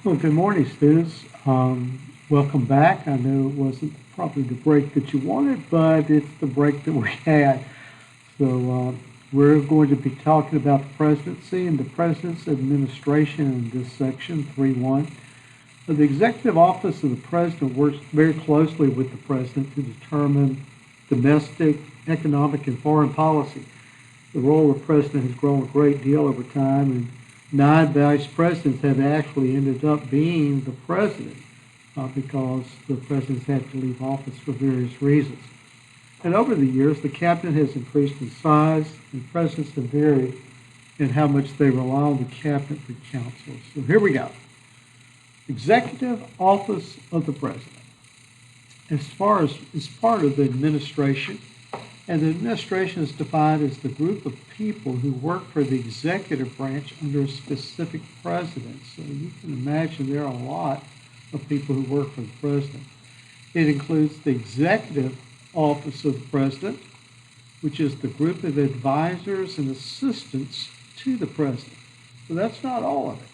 Well, good morning, students. Welcome back. I know it wasn't probably the break that you wanted, but it's the break that we had. So we're going to be talking about the presidency and the president's administration in this section 3.1. The executive office of the president works very closely with the president to determine domestic, economic, and foreign policy. The role of president has grown a great deal over time, and 9 vice presidents have actually ended up being the president because the presidents had to leave office for various reasons. And over the years, the cabinet has increased in size, and presidents have varied in how much they rely on the cabinet for counsel. So here we go. Executive Office of the President. As far as is part of the administration, and the administration is defined as the group of people who work for the executive branch under a specific president. So you can imagine there are a lot of people who work for the president. It includes the executive office of the president, which is the group of advisors and assistants to the president. So that's not all of it.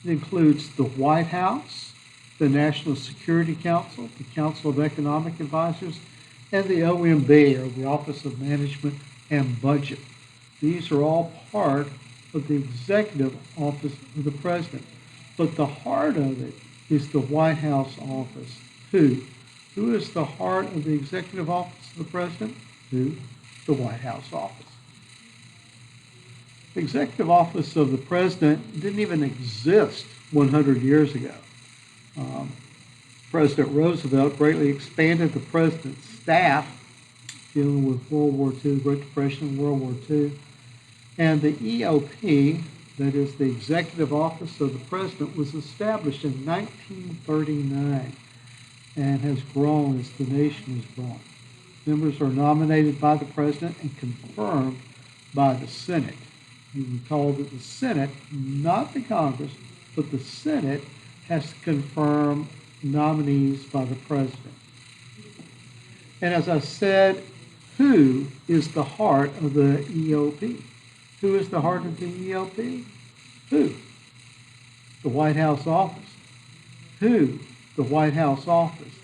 It includes the White House, the National Security Council, the Council of Economic Advisors, and the OMB, or the Office of Management and Budget. These are all part of the executive office of the president. But the heart of it is the White House office. Who? Who is the heart of the executive office of the president? Who? The White House office. The executive office of the president didn't even exist 100 years ago. President Roosevelt greatly expanded the president's staff dealing with World War II, the Great Depression, and World War II. And the EOP, that is the Executive Office of the President, was established in 1939 and has grown as the nation has grown. Members are nominated by the President and confirmed by the Senate. You recall that the Senate, not the Congress, but the Senate has to confirm nominees by the president. And as I said, who is the heart of the EOP? Who is the heart of the EOP? Who? The White House office. Who? The White House office.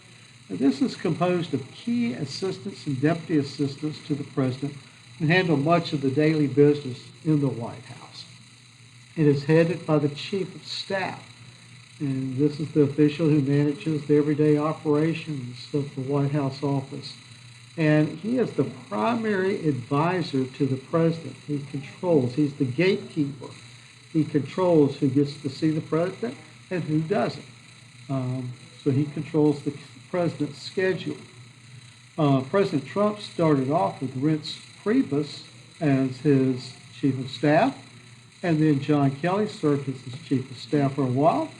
Now, this is composed of key assistants and deputy assistants to the president who handle much of the daily business in the White House. It is headed by the chief of staff. And this is the official who manages the everyday operations of the White House office. And he is the primary advisor to the president. He controls, he's the gatekeeper. He controls who gets to see the president and who doesn't. So he controls the president's schedule. President Trump started off with Reince Priebus as his chief of staff. And then John Kelly served as his chief of staff for a while.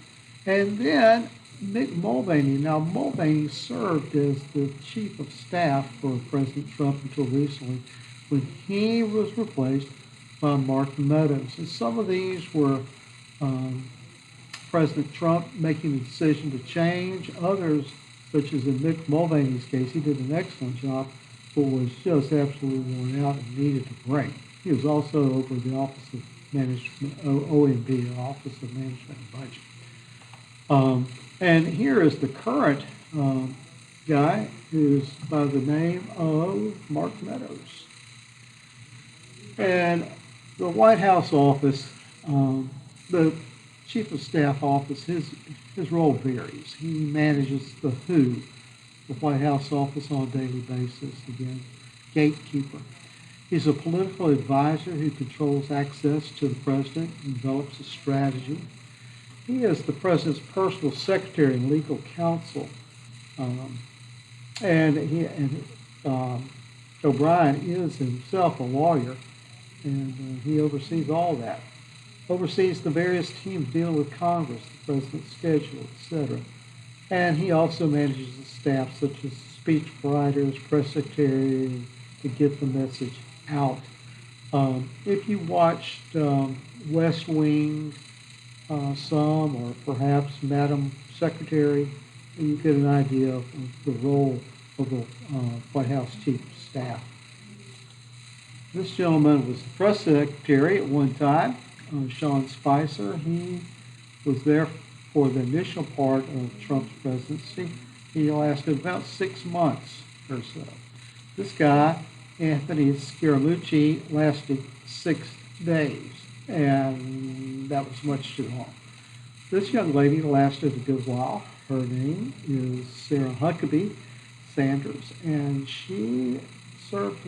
And then Mick Mulvaney. Now, Mulvaney served as the chief of staff for President Trump until recently when he was replaced by Mark Meadows. And some of these were President Trump making the decision to change. Others, such as in Mick Mulvaney's case, he did an excellent job, but was just absolutely worn out and needed a break. He was also over the Office of Management, OMB, the Office of Management and Budget. And here is the current guy who's by the name of Mark Meadows. And the White House office, the chief of staff office, his role varies. He manages the who, the White House office on a daily basis, again, gatekeeper. He's a political advisor who controls access to the president and develops a strategy. He is the president's personal secretary and legal counsel. O'Brien is himself a lawyer, and he oversees all that. Oversees the various teams dealing with Congress, the president's schedule, etc. And he also manages the staff, such as speech writers, press secretary, to get the message out. If you watched West Wing, some, or perhaps Madam Secretary, you get an idea of the role of the White House Chief of Staff. This gentleman was the press secretary at one time, Sean Spicer. He was there for the initial part of Trump's presidency. He lasted about 6 months or so. This guy, Anthony Scaramucci, lasted 6 days, and that was much too long. This young lady lasted a good while. Her name is Sarah Huckabee Sanders, and she served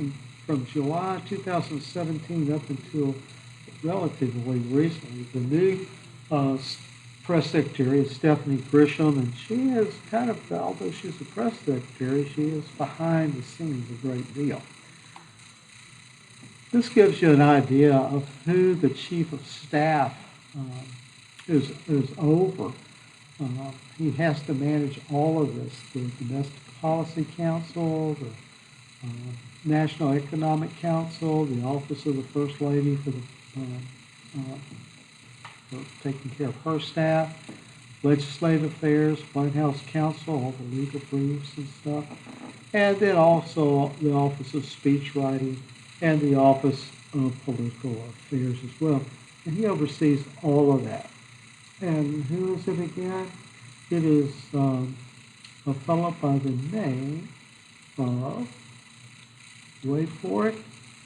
from July 2017 up until relatively recently. The new press secretary is Stephanie Grisham, and she is kind of, although she's a press secretary, she is behind the scenes a great deal. This gives you an idea of who the chief of staff is over. He has to manage all of this, the Domestic Policy Council, the National Economic Council, the Office of the First Lady for taking care of her staff, Legislative Affairs, White House Counsel, all the legal briefs and stuff, and then also the Office of Speechwriting and the Office of Political Affairs as well. And he oversees all of that. And who is it again? It is a fellow by the name of, wait for it,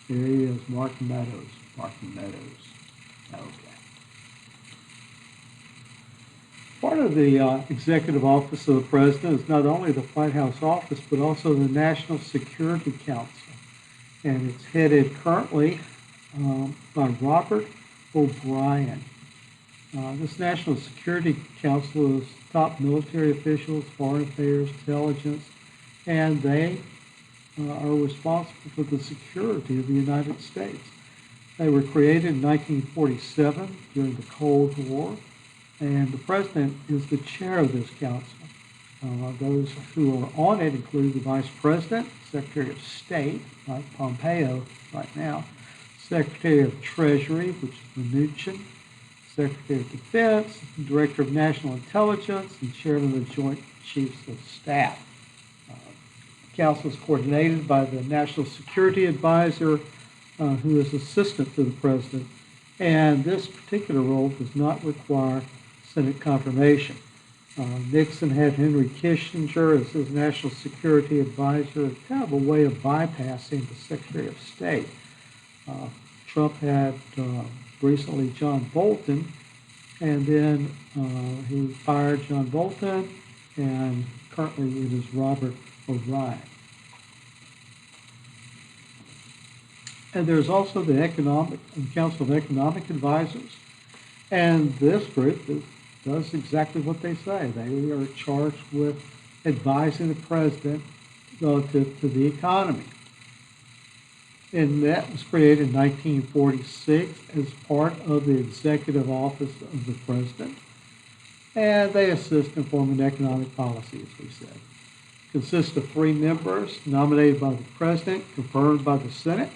there he is, Mark Meadows. Mark Meadows. Okay. Part of the executive office of the president is not only the White House office, but also the National Security Council. And it's headed currently by Robert O'Brien. This National Security Council is top military officials, foreign affairs, intelligence, and they are responsible for the security of the United States. They were created in 1947 during the Cold War, and the president is the chair of this council. Those who are on it include the vice president, secretary of state, like Pompeo right now, secretary of treasury, which is Mnuchin, secretary of defense, director of national intelligence, and chairman of the Joint Chiefs of Staff. The council is coordinated by the National Security Advisor, who is assistant to the president, and this particular role does not require Senate confirmation. Nixon had Henry Kissinger as his national security advisor, kind of a way of bypassing the Secretary of State. Trump had recently John Bolton, and then he fired John Bolton, and currently it is Robert O'Brien. And there's also the Council of Economic Advisors, and this group does exactly what they say. They are charged with advising the president relative to the economy. And that was created in 1946 as part of the executive office of the president. And they assist in forming economic policy, as we said. Consists of 3 members nominated by the president, confirmed by the Senate,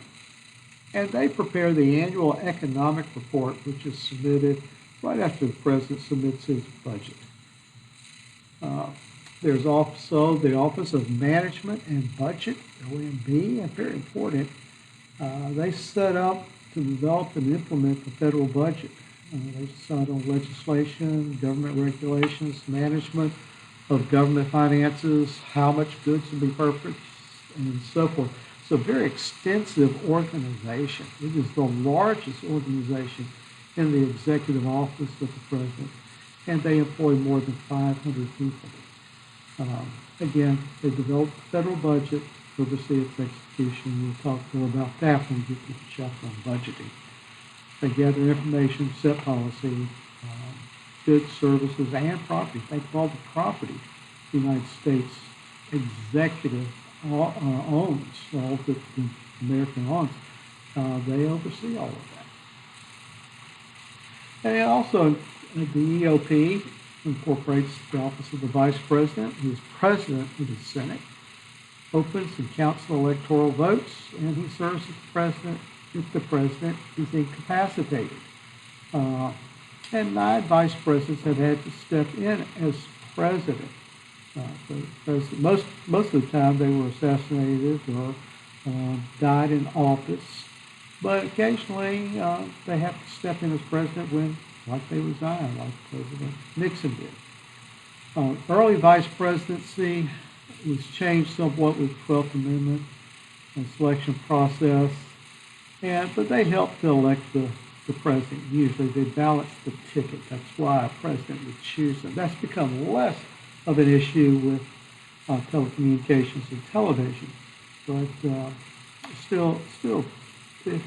and they prepare the annual economic report, which is submitted right after the president submits his budget. There's also the Office of Management and Budget, OMB, and very important, they set up to develop and implement the federal budget. They decide on legislation, government regulations, management of government finances, how much goods to be purchased, and so forth. It's a very extensive organization. It is the largest organization in the executive office of the president, and they employ more than 500 people. Again, they develop the federal budget, oversee its execution. We'll talk more about that when we get to the chapter on budgeting. They gather information, set policy, goods, services, and property. Think of all the property the United States executive owns, all that the American owns. They oversee all of that. And also, the EOP incorporates the office of the vice president, who is president of the Senate, opens and counts the electoral votes, and he serves as the president if the president is incapacitated. And 9 vice presidents have had to step in as president. Most of the time they were assassinated or died in office, but occasionally they have to step in as president when like they resigned, like President Nixon did. Early vice presidency was changed somewhat with the 12th Amendment and selection process, but they helped to elect the president. Usually they balance the ticket. That's why a president would choose them. That's become less of an issue with telecommunications and television, but still, if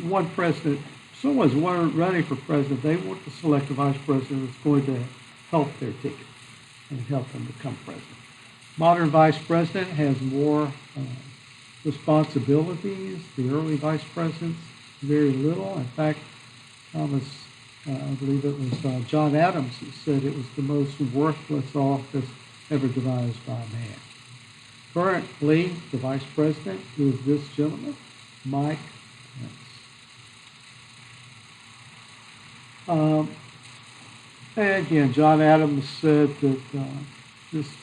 one president, someone's running for president, they want to select a vice president that's going to help their ticket and help them become president. Modern vice president has more responsibilities. The early vice presidents, very little. In fact, Thomas, I believe it was John Adams, who said it was the most worthless office ever devised by man. Currently, the vice president is this gentleman, Mike Pence. And again, John Adams said that this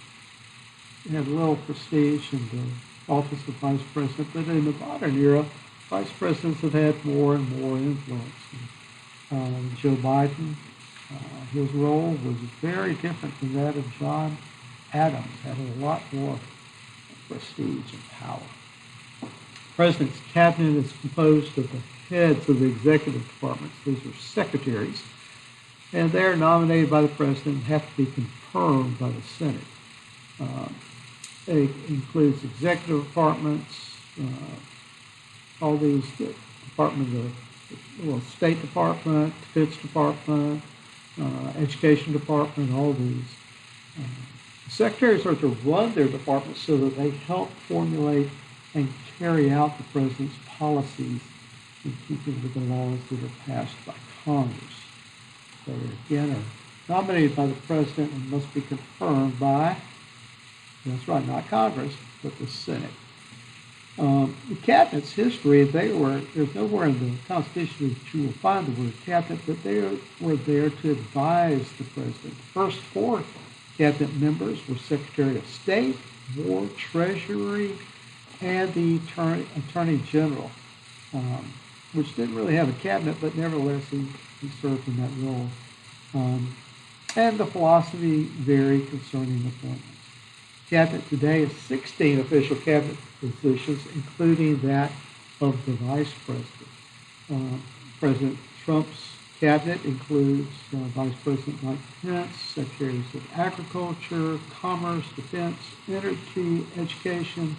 had little prestige in the office of vice president, but in the modern era, vice presidents have had more and more influence. Joe Biden, his role was very different than that of John Adams, had a lot more prestige and power. The president's cabinet is composed of the heads of the executive departments. These are secretaries, and they're nominated by the president and have to be confirmed by the Senate. It includes executive departments, all these departments, State Department, Defense Department, Education Department, all these. Secretaries are to run their departments so that they help formulate and carry out the president's policies in keeping with the laws that are passed by Congress. They again are nominated by the president and must be confirmed by, that's right, not Congress, but the Senate. The cabinet's history, there's nowhere in the Constitution that you will find the word cabinet, but they were there to advise the president. The first four cabinet members were Secretary of State, War, Treasury, and the Attorney General, which didn't really have a cabinet, but nevertheless he served in that role. And the philosophy varied concerning appointments. Cabinet today is 16 official cabinet positions, including that of the vice president. President Trump's cabinet includes Vice President Mike Pence, Secretaries of Agriculture, Commerce, Defense, Energy, Education,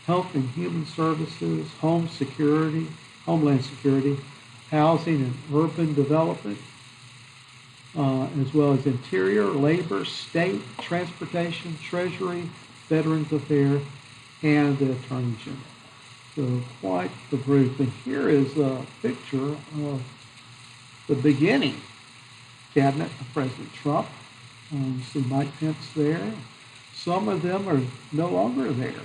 Health and Human Services, Homeland Security, Housing and Urban Development, as well as Interior, Labor, State, Transportation, Treasury, Veterans Affairs, and the Attorney General. So quite the group. And here is a picture of the beginning cabinet of President Trump. You see Mike Pence there. Some of them are no longer there.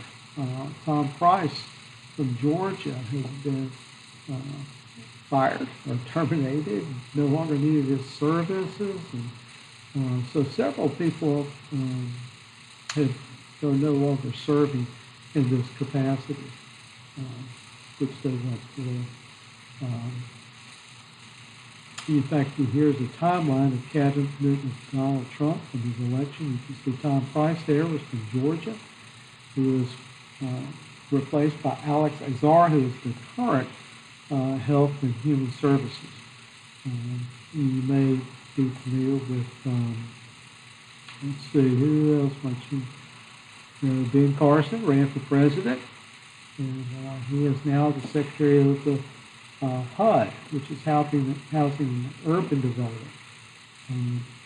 Tom Price from Georgia has been fired or terminated, no longer needed his services. And so several people are no longer serving in this capacity, which they went through. In fact, here's a timeline of cabinet with Donald Trump and his election. You can see Tom Price there was from Georgia, who was replaced by Alex Azar, who is the current Health and Human Services. You may be familiar with, let's see, who else might you? Ben Carson ran for president, and he is now the Secretary of the HUD, which is Housing and Urban Development.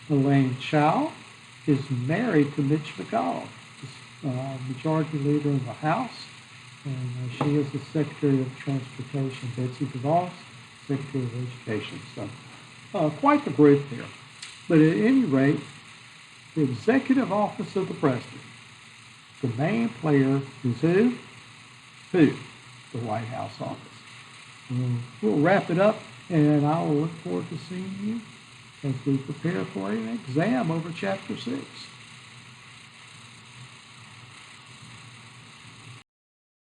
Elaine Chao is married to Mitch McConnell, Majority Leader in the House, and she is the Secretary of Transportation. Betsy DeVos, Secretary of Education. So quite the group there. But at any rate, the executive office of the president, the main player is who? Who? The White House office. We'll wrap it up, and I will look forward to seeing you as we prepare for an exam over Chapter 6.